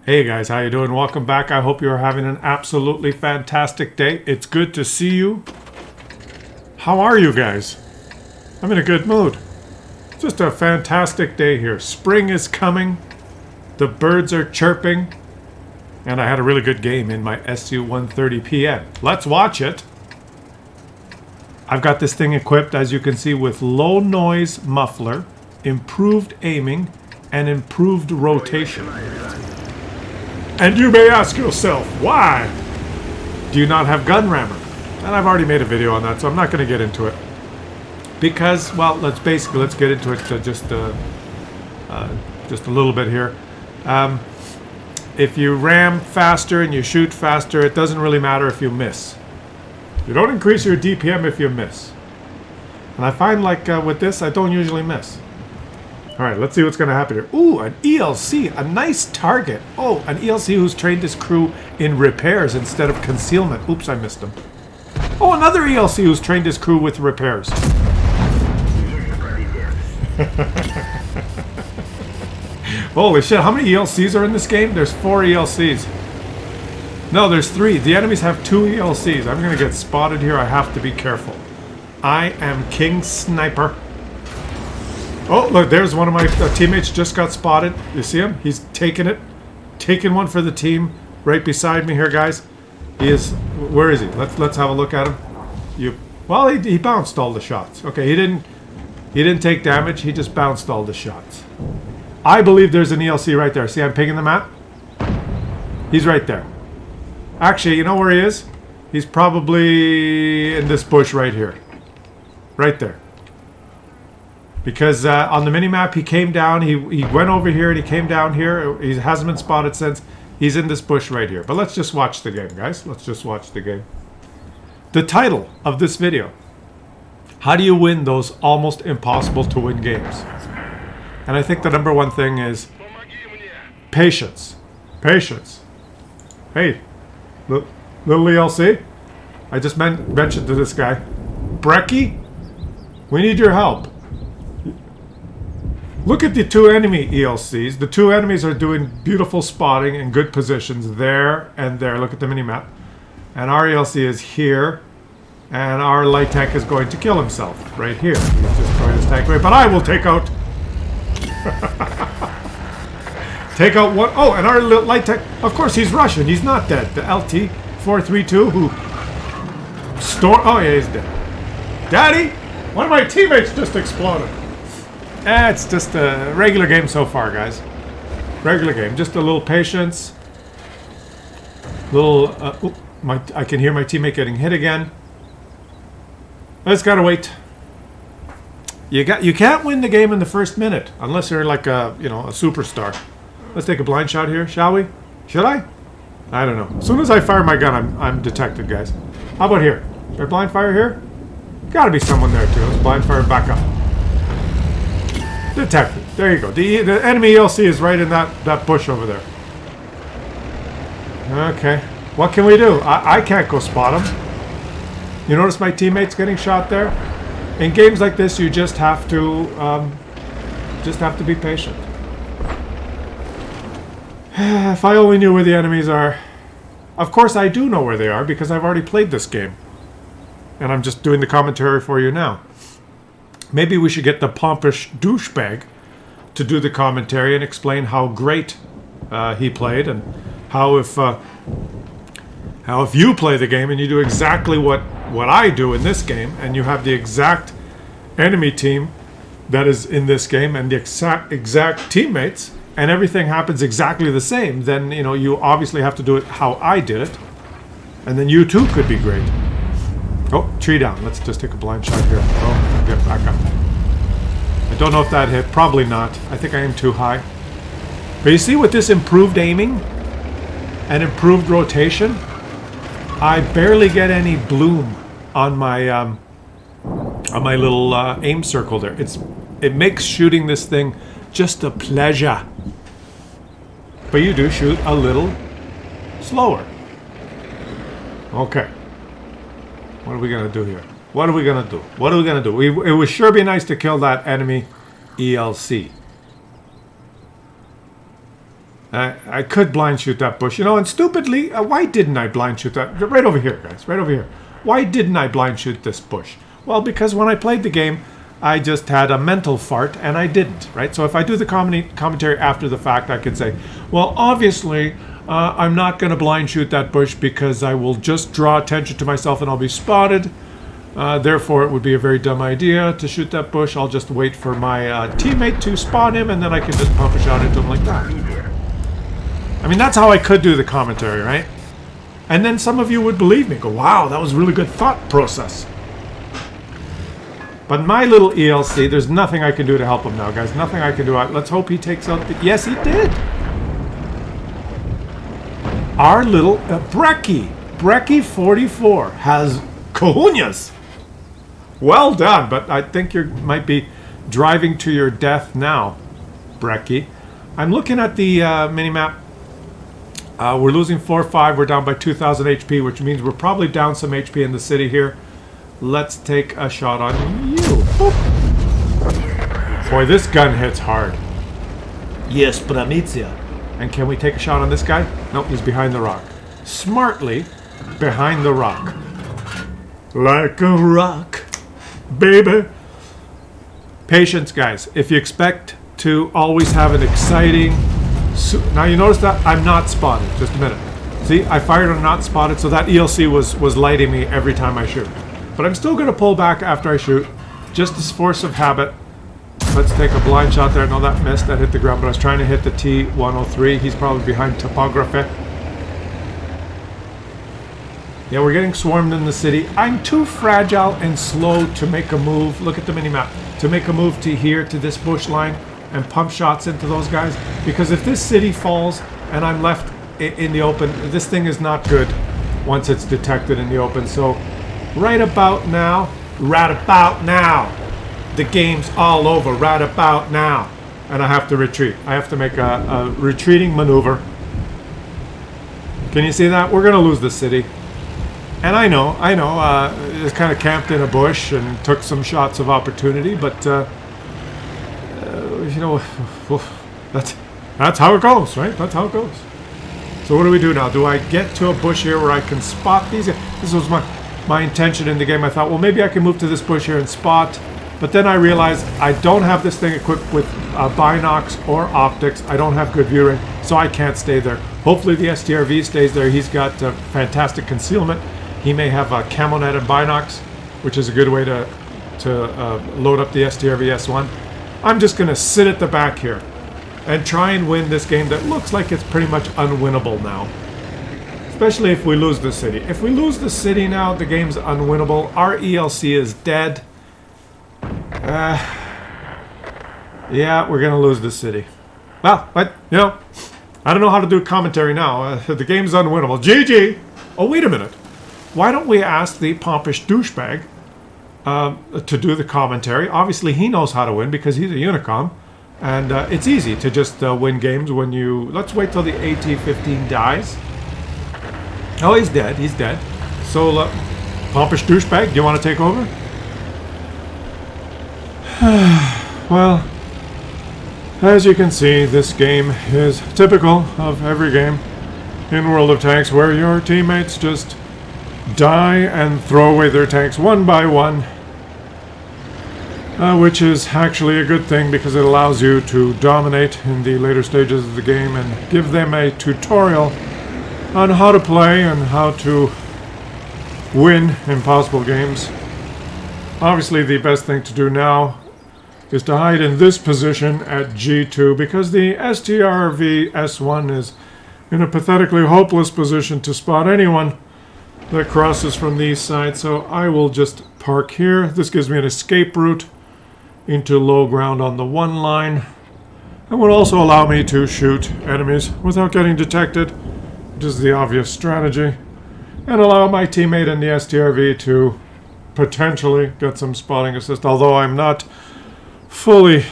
Hey guys, how you doing? Welcome back. I hope you're having an absolutely fantastic day. It's good to see you. How are you guys? I'm in a good mood. Just a fantastic day here. Spring is coming. The birds are chirping. And I had a really good game in my SU-130PN. Let's watch it. I've got this thing equipped, as you can see, with low noise muffler, improved aiming, and improved rotation. And you may ask yourself, why do you not have gun rammer? And I've already made a video on that, so I'm not going to get into it. Because, well, let's get into it just a little bit here. If you ram faster and you shoot faster, it doesn't really matter if you miss. You don't increase your DPM if you miss. And I find like with this, I don't usually miss. Alright, let's see what's going to happen here. Ooh, an ELC, a nice target. Oh, an ELC who's trained his crew in repairs instead of concealment. Oops, I missed him. Oh, another ELC who's trained his crew with repairs. Holy shit, how many ELCs are in this game? There's 4 ELCs. No, there's 3. The enemies have 2 ELCs. I'm going to get spotted here. I have to be careful. I am King Sniper. Oh, look, there's one of my teammates just got spotted. You see him? He's taking it. Taking one for the team. Right beside me here, guys. He is... Where is he? Let's have a look at him. Well, he bounced all the shots. Okay, he didn't take damage. He just bounced all the shots. I believe there's an ELC right there. See, I'm picking the map. He's right there. Actually, you know where he is? He's probably in this bush right here. Right there. Because on the mini-map, he came down. He went over here and he came down here. He hasn't been spotted since. He's in this bush right here. But let's just watch the game, guys. Let's just watch the game. The title of this video. How do you win those almost impossible to win games? And I think the number one thing is patience. Patience. Hey, little ELC. I just mentioned to this guy. Brecky, we need your help. Look at the 2 enemy ELCs. The 2 enemies are doing beautiful spotting in good positions there and there. Look at the mini-map. And our ELC is here. And our light tank is going to kill himself right here. He's just throwing his tank away. But I will take out... take out one... Oh, and our light tank... Of course, he's Russian. He's not dead. The LT-432 who... Oh, yeah, he's dead. Daddy! One of my teammates just exploded. It's just a regular game so far, guys. Regular game. Just a little patience. Little... I can hear my teammate getting hit again. I just gotta wait. You can't win the game in the first minute unless you're like a superstar. Let's take a blind shot here, shall we? Should I? I don't know. As soon as I fire my gun, I'm detected, guys. How about here? Should I blind fire here? Gotta be someone there too. Let's blind fire back up. Detected. There you go. The enemy ELC is right in that bush over there. Okay. What can we do? I can't go spot him. You notice my teammates getting shot there? In games like this, you just have to be patient. If I only knew where the enemies are. Of course, I do know where they are because I've already played this game. And I'm just doing the commentary for you now. Maybe we should get the pompous douchebag to do the commentary and explain how great he played and how if you play the game and you do exactly what I do in this game and you have the exact enemy team that is in this game and the exact teammates and everything happens exactly the same, then you obviously have to do it how I did it, and then you too could be great. Oh, tree down. Let's just take a blind shot here. Oh, get back up. I don't know if that hit. Probably not. I think I am too high. But you see, with this improved aiming and improved rotation, I barely get any bloom on my little aim circle there. It makes shooting this thing just a pleasure. But you do shoot a little slower. Okay. What are we gonna do here? What are we gonna do? What are we gonna do? It would sure be nice to kill that enemy ELC. I could blind shoot that bush, you know, and stupidly, why didn't I blind shoot that? Right over here, guys, right over here. Why didn't I blind shoot this bush? Well, because when I played the game, I just had a mental fart and I didn't, right? So if I do the commentary after the fact, I can say, well, obviously, I'm not going to blind shoot that bush because I will just draw attention to myself and I'll be spotted. Therefore, it would be a very dumb idea to shoot that bush. I'll just wait for my teammate to spot him and then I can just pump a shot into him like that. I mean, that's how I could do the commentary, right? And then some of you would believe me, go, wow, that was a really good thought process. But my little ELC, there's nothing I can do to help him now, guys. Nothing I can do. Let's hope he takes out the... Yes, he did. Our little Brecky 44 has cojones. Well done, but I think you might be driving to your death now, Brecky. I'm looking at the mini-map. We're losing 4-5. We're down by 2,000 HP, which means we're probably down some HP in the city here. Let's take a shot on you. Boop. Boy, this gun hits hard. Yes, Pramizia. And can we take a shot on this guy? Nope, he's behind the rock. Smartly behind the rock. Like a rock, baby. Patience, guys. If you expect to always have an exciting... Now you notice that I'm not spotted. Just a minute. See, I fired on not spotted, so that ELC was lighting me every time I shoot. But I'm still going to pull back after I shoot, just as force of habit. Let's take a blind shot there. No, that missed. That hit the ground, but I was trying to hit the T-103. He's probably behind topography. Yeah, we're getting swarmed in the city. I'm too fragile and slow to make a move. Look at the minimap. To make a move to here, to this bush line, and pump shots into those guys. Because if this city falls and I'm left in the open, this thing is not good once it's detected in the open. So right about now, the game's all over, right about now. And I have to retreat. I have to make a retreating maneuver. Can you see that? We're going to lose the city. And I know, it's kind of camped in a bush and took some shots of opportunity, but you know, that's how it goes, right? That's how it goes. So what do we do now? Do I get to a bush here where I can spot these? This was my intention in the game. I thought, well, maybe I can move to this bush here and spot. But then I realized I don't have this thing equipped with binocs or optics. I don't have good viewing, so I can't stay there. Hopefully the STRV stays there. He's got fantastic concealment. He may have a camo net and binocs, which is a good way to load up the STRV S1. I'm just going to sit at the back here and try and win this game that looks like it's pretty much unwinnable now. Especially if we lose the city. If we lose the city now, the game's unwinnable. Our ELC is dead. Yeah, we're going to lose the city. Well, but, you know, I don't know how to do commentary now. The game's unwinnable. GG! Oh, wait a minute. Why don't we ask the pompous douchebag to do the commentary? Obviously, he knows how to win because he's a Unicom. And it's easy to just win games when you... Let's wait till the AT-15 dies. Oh, he's dead. He's dead. So, pompous douchebag, do you want to take over? Well, as you can see, this game is typical of every game in World of Tanks where your teammates just die and throw away their tanks one by one, which is actually a good thing because it allows you to dominate in the later stages of the game and give them a tutorial on how to play and how to win impossible games. Obviously, the best thing to do now is to hide in this position at G2 because the STRV S1 is in a pathetically hopeless position to spot anyone that crosses from the east side. So I will just park here. This gives me an escape route into low ground on the 1 line and will also allow me to shoot enemies without getting detected, which is the obvious strategy, and allow my teammate in the STRV to potentially get some spotting assist, although I'm not fully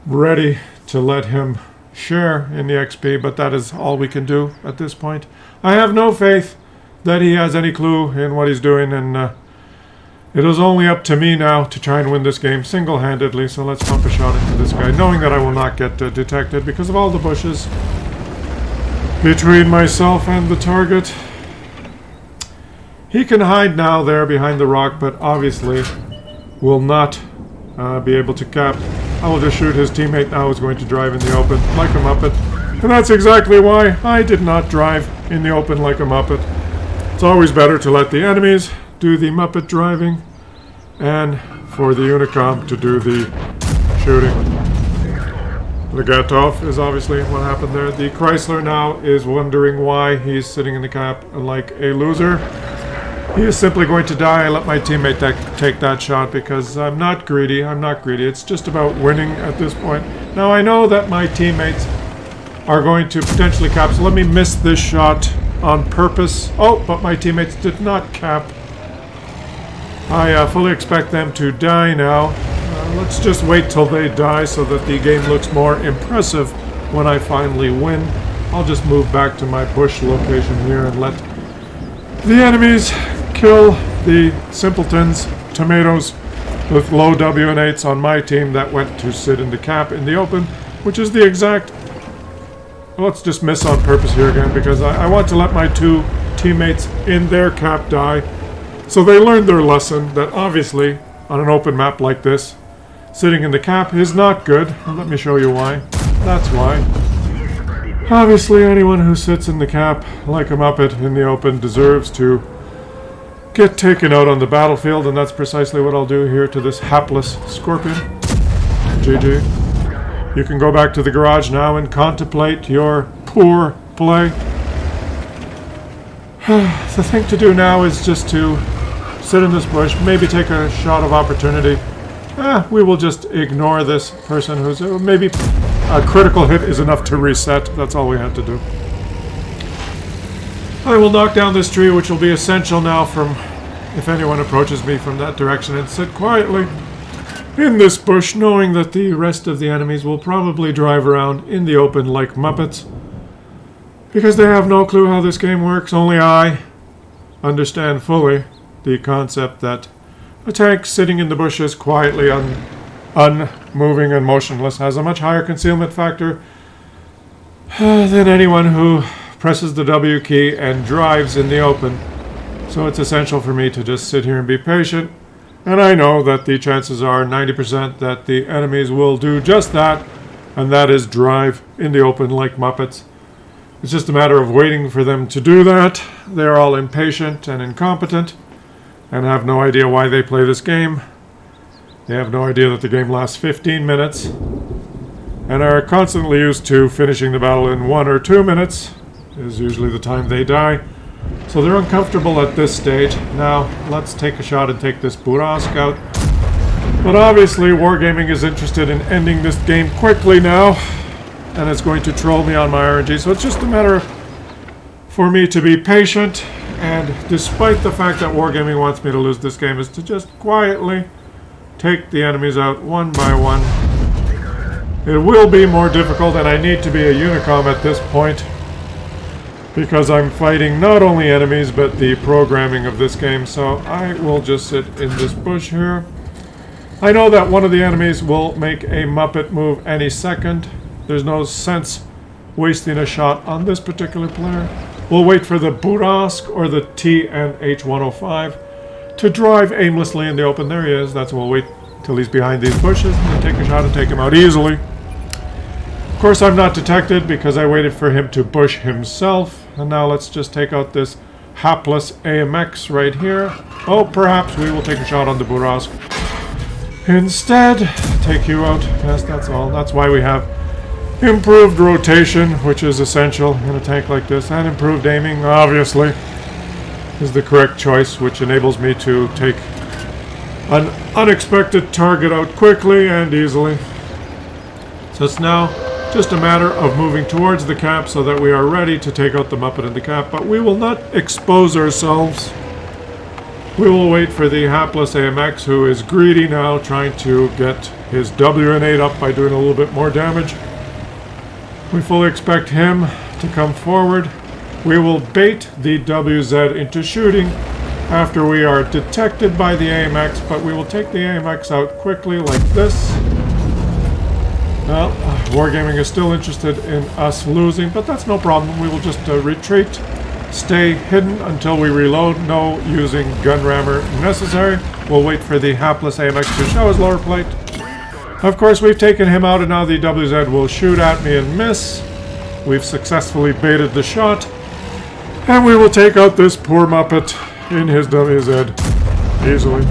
ready to let him share in the XP, but that is all we can do at this point. I have no faith that he has any clue in what he's doing in It is only up to me now to try and win this game single-handedly, so let's pump a shot into this guy, knowing that I will not get detected because of all the bushes between myself and the target. He can hide now there behind the rock, but obviously will not be able to cap. I will just shoot his teammate now who's going to drive in the open like a Muppet. And that's exactly why I did not drive in the open like a Muppet. It's always better to let the enemies do the Muppet driving and for the Unicom to do the shooting. The Gatov is obviously what happened there. The Chrysler now is wondering why he's sitting in the cap like a loser. He is simply going to die. I let my teammate take that shot because I'm not greedy. I'm not greedy. It's just about winning at this point. Now I know that my teammates are going to potentially cap, so let me miss this shot on purpose. Oh, but my teammates did not cap. I fully expect them to die now. Let's just wait till they die so that the game looks more impressive when I finally win. I'll just move back to my bush location here and let the enemies kill the simpletons, tomatoes, with low W&8s on my team that went to sit in the cap in the open, which is the exact... Well, let's just miss on purpose here again because I want to let my two teammates in their cap die. So they learned their lesson that obviously on an open map like this, sitting in the cap is not good. Let me show you why. That's why. Obviously anyone who sits in the cap like a Muppet in the open deserves to get taken out on the battlefield, and that's precisely what I'll do here to this hapless scorpion. GG. You can go back to the garage now and contemplate your poor play. The thing to do now is just to sit in this bush, maybe take a shot of opportunity. We will just ignore this person who's... maybe a critical hit is enough to reset. That's all we have to do. I will knock down this tree, which will be essential now from... if anyone approaches me from that direction, and sit quietly in this bush, knowing that the rest of the enemies will probably drive around in the open like Muppets. Because they have no clue how this game works. Only I understand fully the concept that a tank sitting in the bushes quietly unmoving and motionless has a much higher concealment factor than anyone who presses the W key and drives in the open. So it's essential for me to just sit here and be patient. And I know that the chances are 90% that the enemies will do just that, and that is drive in the open like Muppets. It's just a matter of waiting for them to do that. They're all impatient and incompetent and have no idea why they play this game. They have no idea that the game lasts 15 minutes and are constantly used to finishing the battle in 1 or 2 minutes is usually the time they die. So they're uncomfortable at this stage. Now, let's take a shot and take this Burask out. But obviously, Wargaming is interested in ending this game quickly now, and it's going to troll me on my RNG. So it's just a matter for me to be patient, and despite the fact that Wargaming wants me to lose this game, is to just quietly take the enemies out one by one. It will be more difficult, and I need to be a Unicom at this point, because I'm fighting not only enemies, but the programming of this game. So I will just sit in this bush here. I know that one of the enemies will make a Muppet move any second. There's no sense wasting a shot on this particular player. We'll wait for the Burask or the TNH-105 to drive aimlessly in the open. There he is. That's when we'll wait till he's behind these bushes and take a shot and take him out easily. Of course, I'm not detected because I waited for him to bush himself. And now let's just take out this hapless AMX right here. Oh, perhaps we will take a shot on the Burask instead. Take you out. Yes, that's all. That's why we have improved rotation, which is essential in a tank like this, and improved aiming, obviously, is the correct choice, which enables me to take an unexpected target out quickly and easily. So it's now just a matter of moving towards the cap so that we are ready to take out the Muppet in the cap, but we will not expose ourselves. We will wait for the hapless AMX, who is greedy now, trying to get his WN8 up by doing a little bit more damage. We fully expect him to come forward. We will bait the WZ into shooting after we are detected by the AMX, but we will take the AMX out quickly like this. Well, Wargaming is still interested in us losing, but that's no problem. We will just retreat, stay hidden until we reload. No using gun rammer necessary. We'll wait for the hapless AMX to show his lower plate. Of course, we've taken him out, and now the WZ will shoot at me and miss. We've successfully baited the shot, and we will take out this poor Muppet in his WZ easily.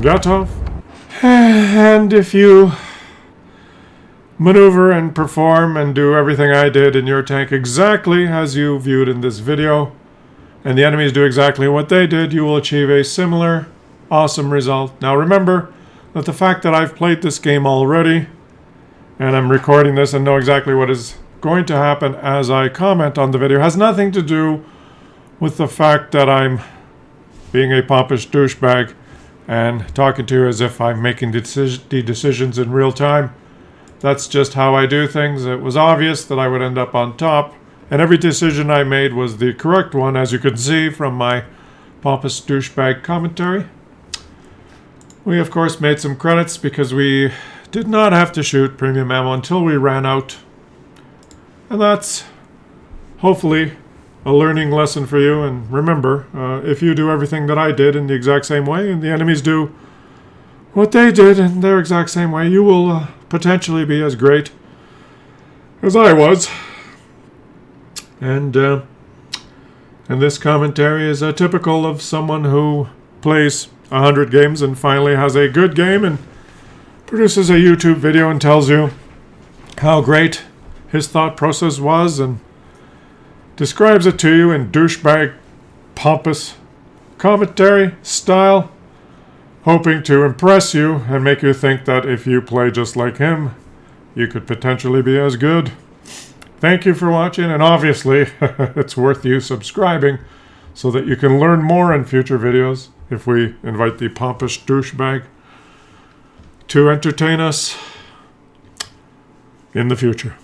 Gatov. And if you maneuver and perform and do everything I did in your tank exactly as you viewed in this video, and the enemies do exactly what they did, you will achieve a similar awesome result. Now remember that the fact that I've played this game already, and I'm recording this and know exactly what is going to happen as I comment on the video, has nothing to do with the fact that I'm being a pompous douchebag and talking to you as if I'm making the decisions in real time. That's just how I do things. It was obvious that I would end up on top, and every decision I made was the correct one, as you can see from my pompous douchebag commentary. We, of course, made some credits because we did not have to shoot premium ammo until we ran out. And that's hopefully a learning lesson for you. And remember, if you do everything that I did in the exact same way, and the enemies do what they did in their exact same way, you will potentially be as great as I was. And this commentary is typical of someone who plays 100 games and finally has a good game and produces a YouTube video and tells you how great his thought process was and describes it to you in douchebag, pompous commentary style, hoping to impress you and make you think that if you play just like him, you could potentially be as good. Thank you for watching, and obviously it's worth you subscribing so that you can learn more in future videos if we invite the pompous douchebag to entertain us in the future.